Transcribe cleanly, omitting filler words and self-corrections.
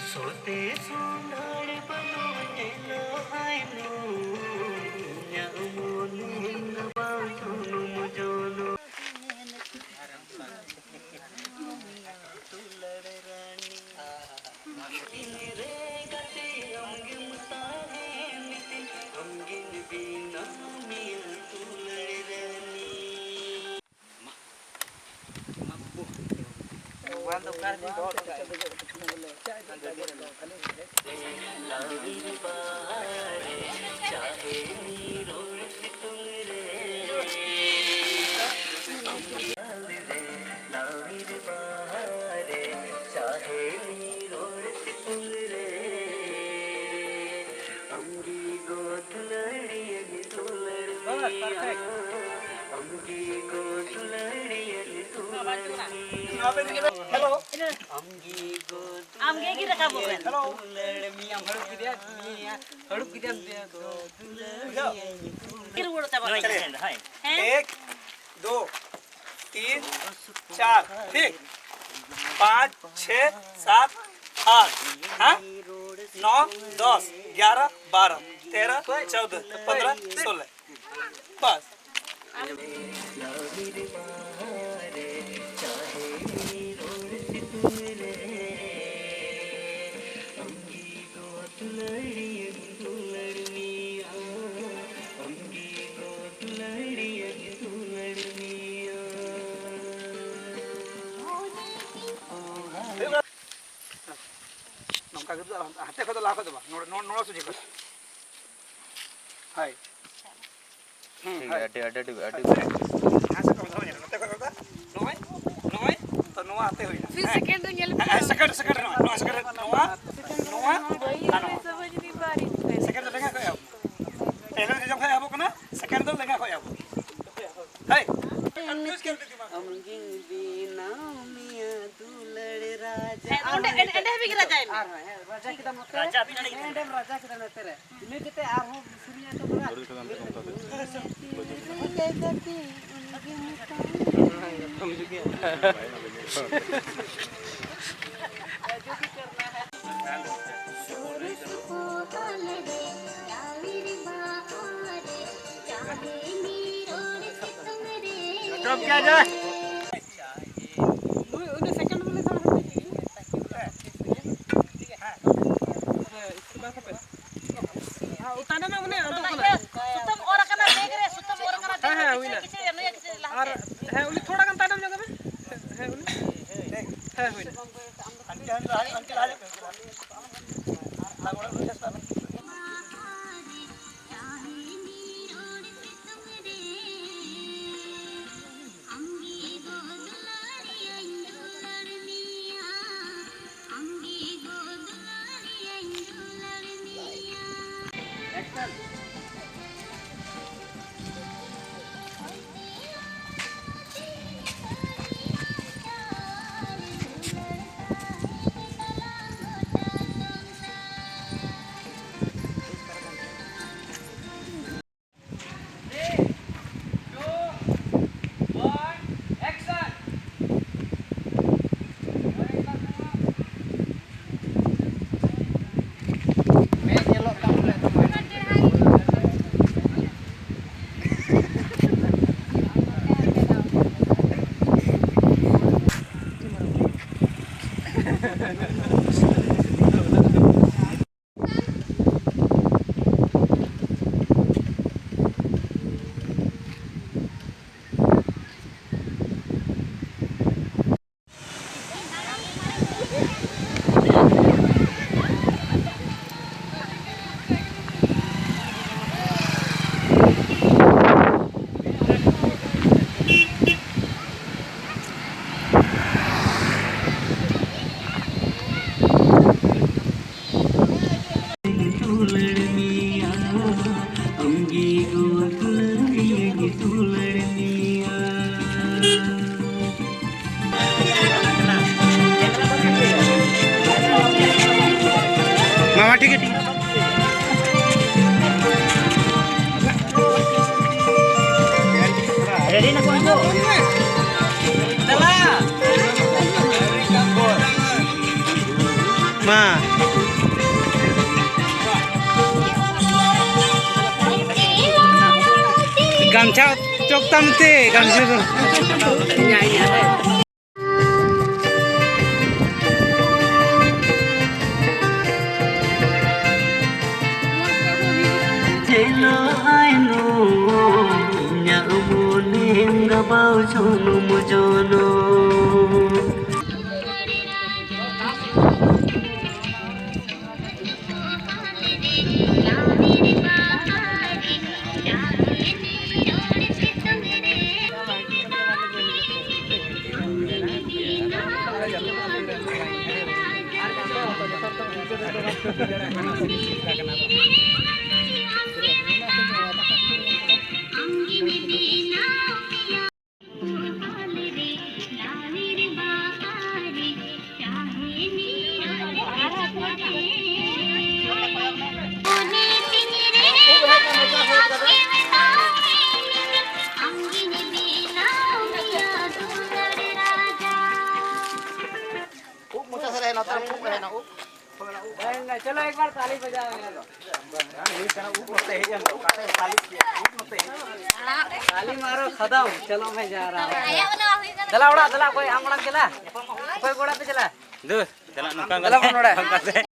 सोते सोंधाळ बनवलेलो हाय न्या मोलीन बाजून मुजोलो तुलड राणी रे गते अंगिम तारे मिते अंगिन बिना मिया तुलड राणी cuando casi todo लावीर बहारे चाहे रोड तुम रे लावीर बहारे चाहे रोड तुम रे अंगी गोद लड़ियन दुलड़ अंगी गोद लड़ियन दुलड़ हेलो अंगी गोद आमगे की रखा बोल हेलो मी आम हडूप किती मी हडूप किती किर उडता बघा हाय 1 2 3 4 ठीक 5 6 7 8 हाँ 9 10 11 12 13 14 15 16 बस हाते कतो लाखो बा नोड सुजी कर हाय अड्डे असं करू जाऊ हाते करता नोय नोय तो नोवा हाते होईना फिर सेकंड गेल second second Nova second Nova Nova समझ नहीं पा रही सेकंड तो लेगा कोई पहले जो खाए आपको ना सेकंड तो लेगा कोई आपको हाय कंफ्यूज कर देती मां अंगिन बिना मिया दुलड़ राजा एंडे भी गिरा जाए राजा किदा मत राजा भी नहीं एंडम राजा किदा न तेरे इने किते आर हो सुनिया तो बरा समझ गया कब क्या जा उन्हें सेकंड में लेकर उताने में उन्हें सुतम और कना देख रे सुतम और कना देख किसी ने किसी और है उन्हें थोड़ा कम तानम जगह में है उन्हें है हुई अंकल आ मामा ठीक है ठीक है ready na ko dala मा गामछा चोकतामते गामछा Hello, I know. Nya umone ngabau jono mujono. चलो एक बार ताली बजाओ ताली मारो खत्म चलो मैं जा रहा हूँ दला उड़ा दला कोई हम उड़ा चला कोई गोड़ा पे चला दो चला नुका दला उड़ा